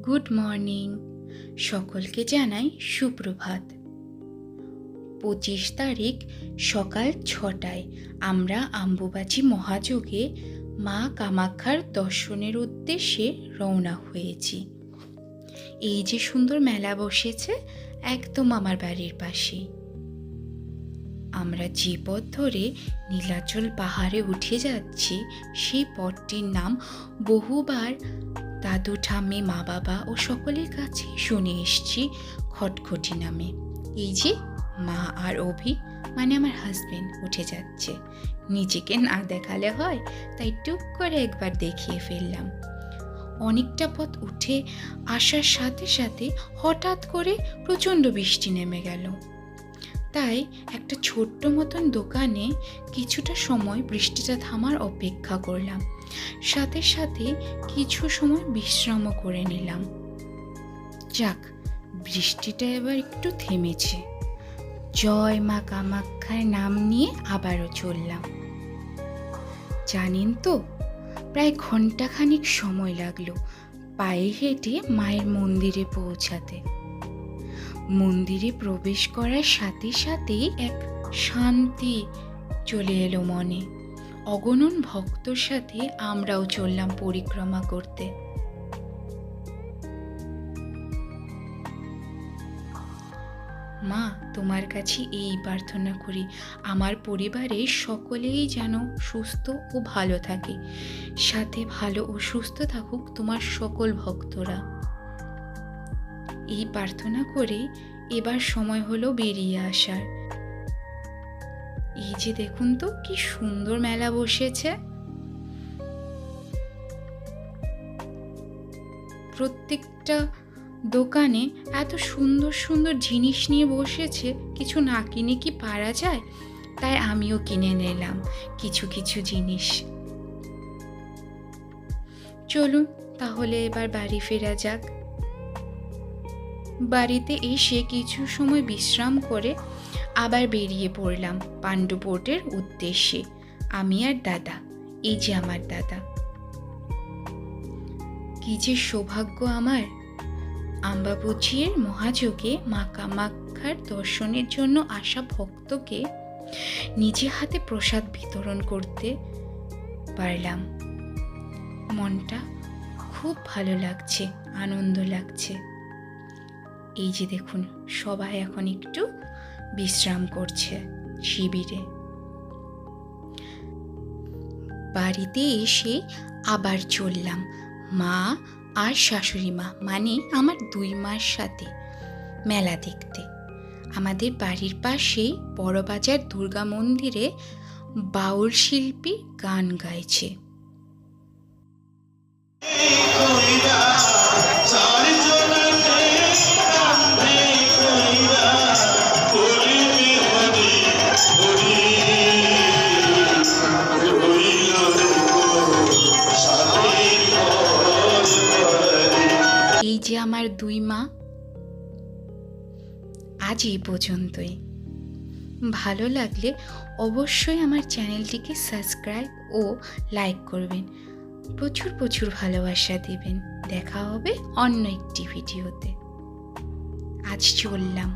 Good morning. সকলকে জানাই সুপ্রভাত। 25 তারিখ সকাল 6টায় আমরা আম্বুবাচী মহাযোগে মা কামাখ্যার দর্শনের উদ্দেশ্যে রওনা হয়েছি। এই যে সুন্দর মেলা বসেছে একদম আমার বাড়ির পাশেই। আমরা যে পথ ধরে নীলাচল পাহাড়ে উঠে যাচ্ছি সেই পথটির নাম বহুবার দাদু ঠাম্মি মা বাবা ও সকলের কাছে শুনে এসছি খটখটি নামে। এই যে মা আর অভি মানে আমার হাজবেন্ড উঠে যাচ্ছে। নিজেকে না দেখালে হয়, তাই টুক করে একবার দেখিয়ে ফেললাম। অনেকটা পথ উঠে আসার সাথে সাথে হঠাৎ করে প্রচণ্ড বৃষ্টি নেমে গেল। তাই একটা ছোট্ট মতন দোকানে কিছুটা সময় বৃষ্টিটা থামার অপেক্ষা করলাম। সাথে সাথে কিছু সময় বিশ্রামও করে নিলাম। যাক, বৃষ্টিটা এবার একটু থেমেছে। জয় মা কামাখ্যার নাম নিয়ে আবারও চললাম। জানেন তো, প্রায় ঘন্টাখানিক সময় লাগলো পায়ে হেঁটে মায়ের মন্দিরে পৌঁছাতে। মন্দিরে প্রবেশ করার সাথে সাথেই এক শান্তি চলে এলো মনে। অগণন ভক্তর সাথে আমরাও চললাম পরিক্রমা করতে। মা, তোমার কাছে এই প্রার্থনা করি, আমার পরিবারের সকলেই যেন সুস্থ ও ভালো থাকে, সাথে ভালো ও সুস্থ থাকুক তোমার সকল ভক্তরা। এই প্রার্থনা করে এবার সময় হলো বেরিয়ে আসার। এই যে দেখুন তো কি সুন্দর মেলা বসেছে। প্রত্যেকটা দোকানে এত সুন্দর সুন্দর জিনিস নিয়ে বসেছে, কিছু না কিনে কি পারা যায়? তাই আমিও কিনে নিলাম কিছু কিছু জিনিস। চলুন তাহলে এবার বাড়ি ফেরা যাক। বাড়িতে এসে কিছু সময় বিশ্রাম করে আবার বেরিয়ে পড়লাম পাণ্ডুপোর্টের উদ্দেশ্যে, আমি আর দাদা। এই যে আমার দাদা। কি যে সৌভাগ্য আমার, আম্বাবুচির মহাযোগে মা কামাখ্যার দর্শনের জন্য আসা ভক্তকে নিজে হাতে প্রসাদ বিতরণ করতে পারলাম। মনটা খুব ভালো লাগছে, আনন্দ লাগছে। এই যে দেখুন, সবাই এখন একটু বিশ্রাম করছে শিবিরে। বাড়িতে এসে আবার চললাম মা আর শাশুড়ি মা মানে আমার 2 মার সাথে মেলা দেখতে। আমাদের বাড়ির পাশেই বড়বাজার দুর্গা মন্দিরে বাউল শিল্পী গান গাইছে। এই যে আমার 2 মা। আজ এই পর্যন্তই। ভালো লাগলে অবশ্যই আমার চ্যানেলটিকে সাবস্ক্রাইব ও লাইক করবেন। প্রচুর প্রচুর ভালোবাসা দিবেন। দেখা হবে অন্য একটি ভিডিওতে। আজ চললাম।